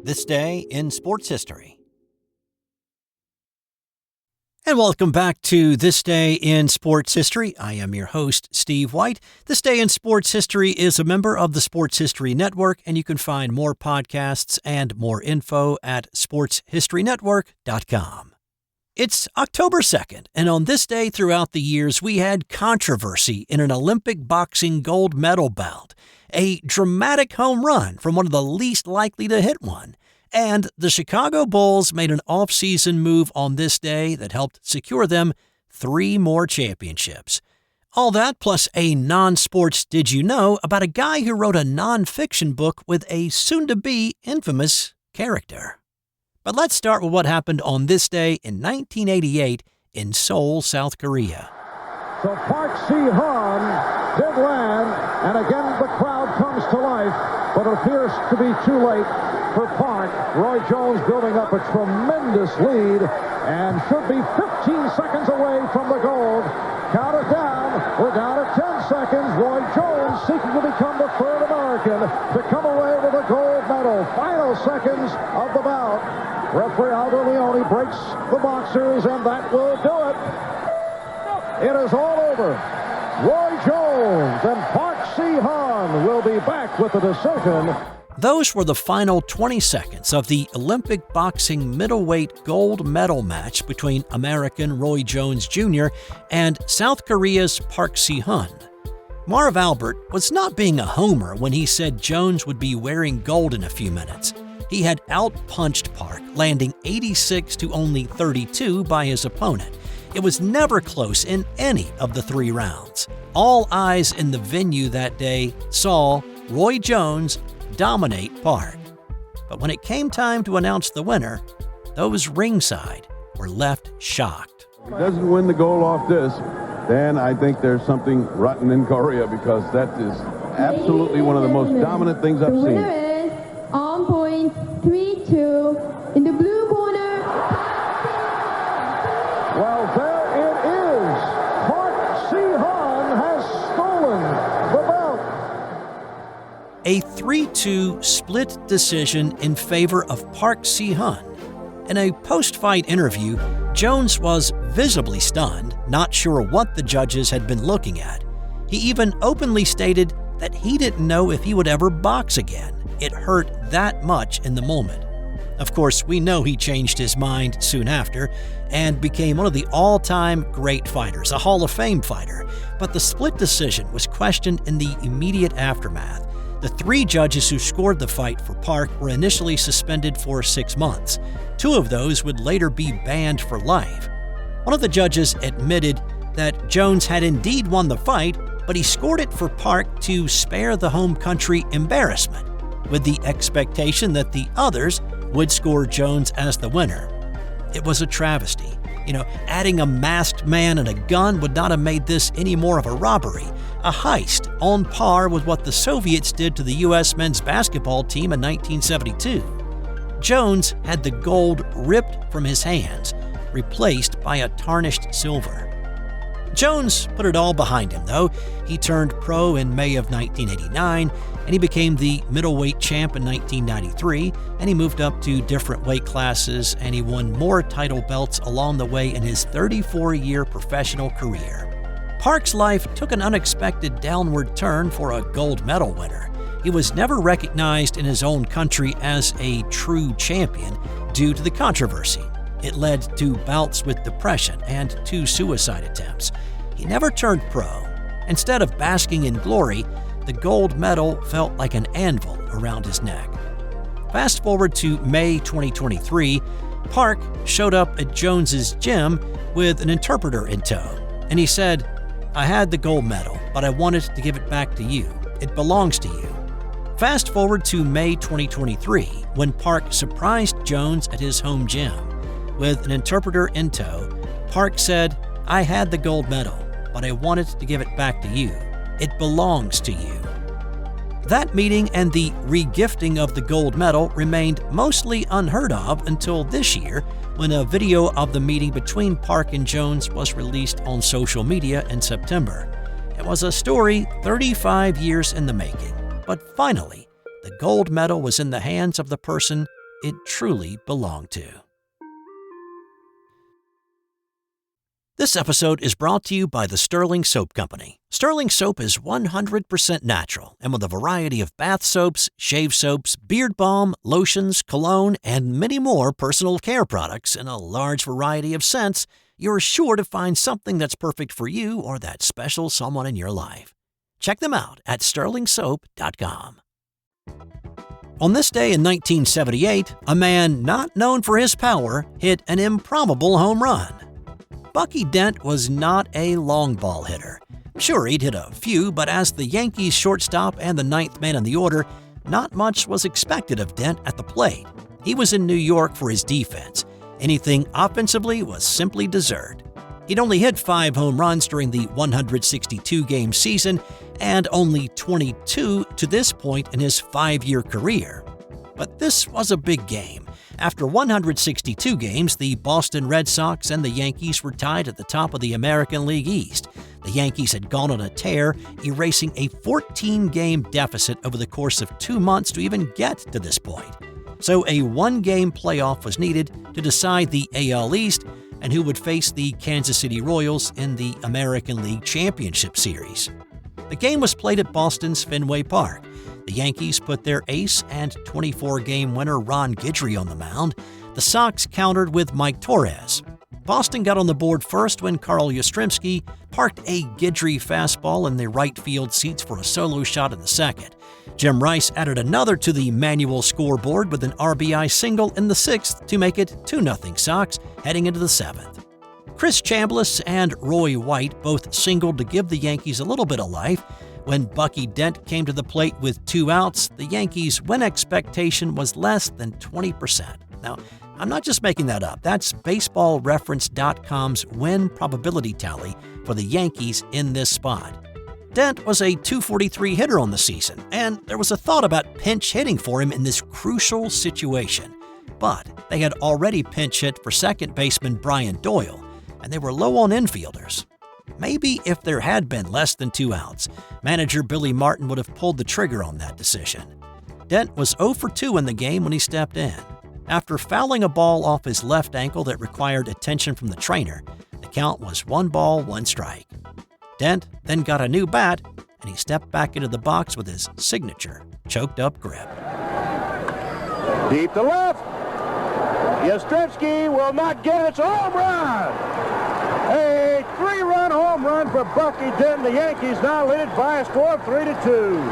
This day in sports history. And welcome back to This Day in Sports History. I am your host, Steve White. This Day in Sports History is a member of the Sports History Network, and you can find more podcasts and more info at sportshistorynetwork.com. It's October 2nd, and on this day throughout the years, we had controversy in an Olympic boxing gold medal bout, a dramatic home run from one of the least likely to hit one, and the Chicago Bulls made an off-season move on this day that helped secure them 3 more championships. All that plus a non-sports did you know about a guy who wrote a non-fiction book with a soon-to-be infamous character. But let's start with what happened on this day in 1988 in Seoul, South Korea. So Park Si-hun did land, and again the crowd comes to life, but it appears to be too late for Park. Roy Jones building up a tremendous lead and should be 15 seconds away from the gold. Count it down. We're down at 10 seconds. Roy Jones seeking to become the third American to come away with a gold medal. Final seconds of the bout. Referee Aldo Leone breaks the boxers, and that will do it. It is all over. Roy Jones and Park Si-hun will be back with the decision. Those were the final 20 seconds of the Olympic boxing middleweight gold medal match between American Roy Jones Jr. and South Korea's Park Si-hun. Marv Albert was not being a homer when he said Jones would be wearing gold in a few minutes. He had outpunched Park, landing 86 to only 32 by his opponent. It was never close in any of the 3 rounds. All eyes in the venue that day saw Roy Jones dominate Park. But when it came time to announce the winner, those ringside were left shocked. If he doesn't win the gold off this, then I think there's something rotten in Korea, because that is absolutely one of the most dominant things I've seen. The winner is on point 3-2 in the blue corner. Well, there it is. Park Si-hun has stolen the belt. A 3-2 split decision in favor of Park Si-hun. In a post-fight interview, Jones was visibly stunned, not sure what the judges had been looking at. He even openly stated that he didn't know if he would ever box again. It hurt that much in the moment. Of course, we know he changed his mind soon after and became one of the all-time great fighters, a Hall of Fame fighter. But the split decision was questioned in the immediate aftermath. The 3 judges who scored the fight for Park were initially suspended for 6 months. 2 of those would later be banned for life. One of the judges admitted that Jones had indeed won the fight, but he scored it for Park to spare the home country embarrassment, with the expectation that the others would score Jones as the winner. It was a travesty. Adding a masked man and a gun would not have made this any more of a robbery, a heist on par with what the Soviets did to the U.S. men's basketball team in 1972. Jones had the gold ripped from his hands, replaced by a tarnished silver. Jones put it all behind him, though. He turned pro in May of 1989, and he became the middleweight champ in 1993, and he moved up to different weight classes, and he won more title belts along the way in his 34-year professional career. Park's life took an unexpected downward turn for a gold medal winner. He was never recognized in his own country as a true champion due to the controversy. It led to bouts with depression and 2 suicide attempts. He never turned pro. Instead of basking in glory, the gold medal felt like an anvil around his neck. Fast forward to May 2023, Park showed up at Jones's gym with an interpreter in tow, and he said, "I had the gold medal, but I wanted to give it back to you. It belongs to you." Fast forward to May 2023, when Park surprised Jones at his home gym. With an interpreter in tow, Park said, "I had the gold medal, but I wanted to give it back to you. It belongs to you." That meeting and the regifting of the gold medal remained mostly unheard of until this year, when a video of the meeting between Park and Jones was released on social media in September. It was a story 35 years in the making, but finally, the gold medal was in the hands of the person it truly belonged to. This episode is brought to you by the Sterling Soap Company. Sterling Soap is 100% natural and with a variety of bath soaps, shave soaps, beard balm, lotions, cologne, and many more personal care products in a large variety of scents, you're sure to find something that's perfect for you or that special someone in your life. Check them out at sterlingsoap.com. On this day in 1978, a man not known for his power hit an improbable home run. Bucky Dent was not a long ball hitter. Sure, he'd hit a few, but as the Yankees shortstop and the ninth man in the order, not much was expected of Dent at the plate. He was in New York for his defense. Anything offensively was simply dessert. He'd only hit 5 home runs during the 162-game season and only 22 to this point in his 5-year career. But this was a big game. After 162 games, the Boston Red Sox and the Yankees were tied at the top of the American League East. The Yankees had gone on a tear, erasing a 14-game deficit over the course of 2 months to even get to this point. So a 1-game playoff was needed to decide the AL East and who would face the Kansas City Royals in the American League Championship Series. The game was played at Boston's Fenway Park. The Yankees put their ace and 24-game winner Ron Guidry on the mound. The Sox countered with Mike Torres. Boston got on the board first when Carl Yastrzemski parked a Guidry fastball in the right field seats for a solo shot in the second. Jim Rice added another to the manual scoreboard with an RBI single in the sixth to make it 2-0 Sox heading into the seventh. Chris Chambliss and Roy White both singled to give the Yankees a little bit of life. When Bucky Dent came to the plate with 2 outs, the Yankees' win expectation was less than 20%. Now, I'm not just making that up. That's BaseballReference.com's win probability tally for the Yankees in this spot. Dent was a .243 hitter on the season, and there was a thought about pinch hitting for him in this crucial situation. But they had already pinch hit for second baseman Brian Doyle, and they were low on infielders. Maybe if there had been less than 2 outs, manager Billy Martin would have pulled the trigger on that decision. Dent was 0 for 2 in the game when he stepped in. After fouling a ball off his left ankle that required attention from the trainer, the count was 1 ball, 1 strike. Dent then got a new bat, and he stepped back into the box with his signature choked-up grip. Deep to left. Yastrzemski will not get it. It's a home run. A 3-run home run for Bucky Dent. The Yankees now lead it by a score of 3-2.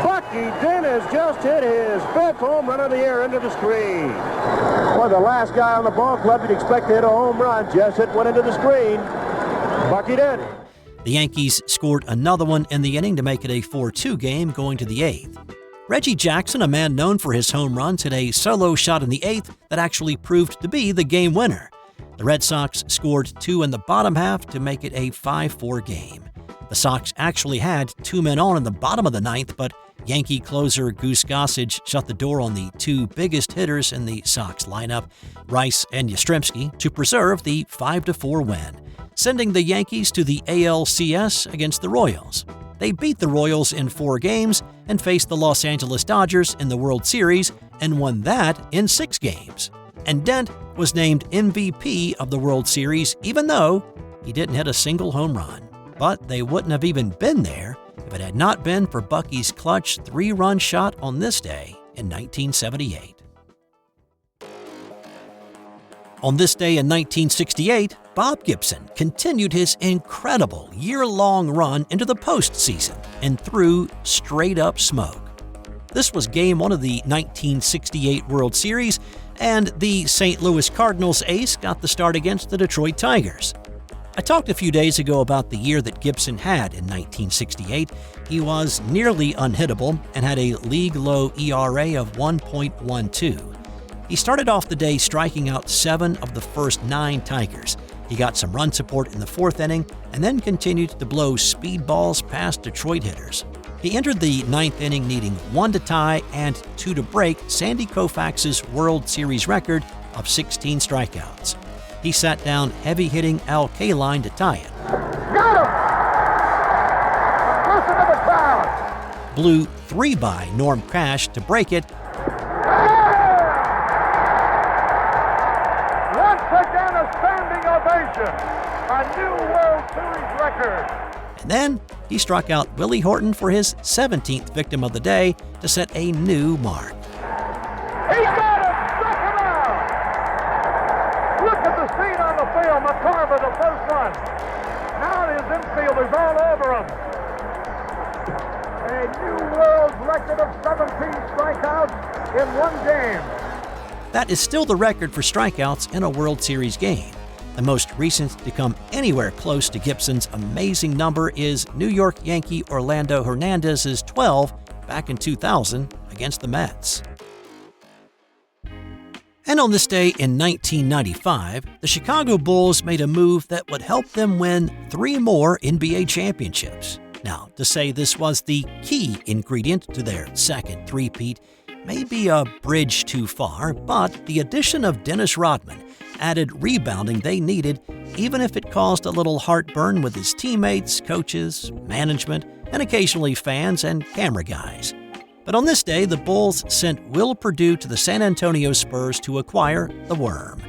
Bucky Dent has just hit his 5th home run of the year into the screen. Well, the last guy on the ball club you'd expect to hit a home run just hit one into the screen. Bucky Dent. The Yankees scored another one in the inning to make it a 4-2 game going to the 8th. Reggie Jackson, a man known for his home runs, hit a solo shot in the 8th that actually proved to be the game winner. The Red Sox scored 2 in the bottom half to make it a 5-4 game. The Sox actually had 2 men on in the bottom of the 9th, but Yankee closer Goose Gossage shut the door on the 2 biggest hitters in the Sox lineup, Rice and Yastrzemski, to preserve the 5-4 win, sending the Yankees to the ALCS against the Royals. They beat the Royals in 4 games and faced the Los Angeles Dodgers in the World Series and won that in 6 games. And Dent was named MVP of the World Series even though he didn't hit a single home run. But they wouldn't have even been there if it had not been for Bucky's clutch 3-run shot on this day in 1978. On this day in 1968, Bob Gibson continued his incredible year-long run into the postseason and threw straight-up smoke. This was Game 1 of the 1968 World Series, and the St. Louis Cardinals ace got the start against the Detroit Tigers. I talked a few days ago about the year that Gibson had in 1968. He was nearly unhittable and had a league-low ERA of 1.12. He started off the day striking out 7 of the first 9 Tigers. He got some run support in the 4th inning and then continued to blow speed balls past Detroit hitters. He entered the 9th inning needing 1 to tie and 2 to break Sandy Koufax's World Series record of 16 strikeouts. He sat down heavy-hitting Al Kaline to tie it. Got him! Listen to the crowd! Blew 3 by Norm Cash to break it. Got him! new World Series record. And then he struck out Willie Horton for his 17th victim of the day to set a new mark. He got him! Struck him out! Look at the scene on the field. McCarver, the first run. Now his infielders all over him. A new world record of 17 strikeouts in one game. That is still the record for strikeouts in a World Series game. The most recent to come anywhere close to Gibson's amazing number is New York Yankee Orlando Hernandez's 12 back in 2000 against the Mets. And on this day in 1995, the Chicago Bulls made a move that would help them win 3 more NBA championships. Now, to say this was the key ingredient to their second three-peat may be a bridge too far, but the addition of Dennis Rodman added rebounding they needed, even if it caused a little heartburn with his teammates, coaches, management, and occasionally fans and camera guys. But on this day, the Bulls sent Will Perdue to the San Antonio Spurs to acquire the Worm.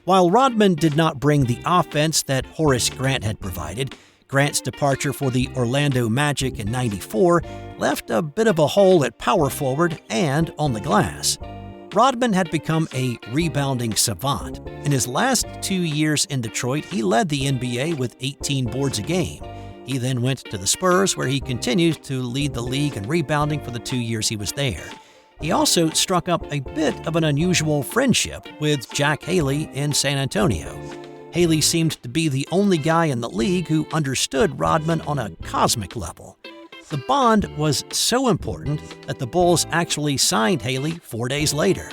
While Rodman did not bring the offense that Horace Grant had provided, Grant's departure for the Orlando Magic in '94 left a bit of a hole at power forward and on the glass. Rodman had become a rebounding savant. In his last 2 years in Detroit, he led the NBA with 18 boards a game. He then went to the Spurs, where he continued to lead the league in rebounding for the 2 years he was there. He also struck up a bit of an unusual friendship with Jack Haley in San Antonio. Haley seemed to be the only guy in the league who understood Rodman on a cosmic level. The bond was so important that the Bulls actually signed Haley 4 days later.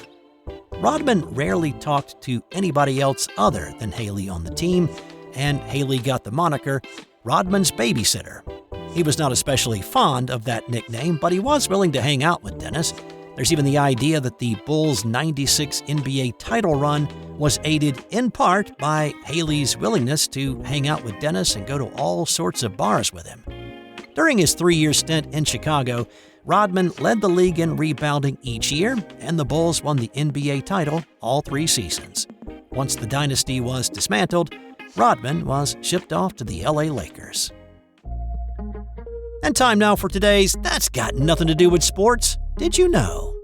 Rodman rarely talked to anybody else other than Haley on the team, and Haley got the moniker Rodman's babysitter. He was not especially fond of that nickname, but he was willing to hang out with Dennis. There's even the idea that the Bulls' '96 NBA title run was aided in part by Haley's willingness to hang out with Dennis and go to all sorts of bars with him. During his 3-year stint in Chicago, Rodman led the league in rebounding each year, and the Bulls won the NBA title all 3 seasons. Once the dynasty was dismantled, Rodman was shipped off to the LA Lakers. And time now for today's That's Got Nothing to Do with Sports. Did you know?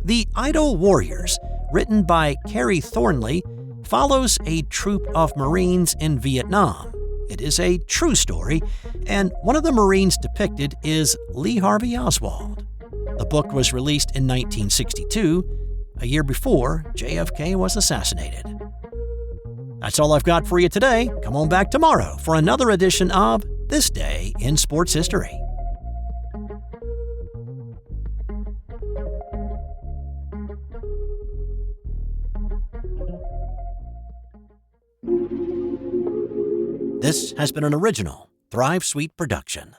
The Idle Warriors, written by Kerry Thornley, follows a troop of Marines in Vietnam. It is a true story, and one of the Marines depicted is Lee Harvey Oswald. The book was released in 1962, a year before JFK was assassinated. That's all I've got for you today. Come on back tomorrow for another edition of This Day in Sports History. This has been an original Thrive Suite production.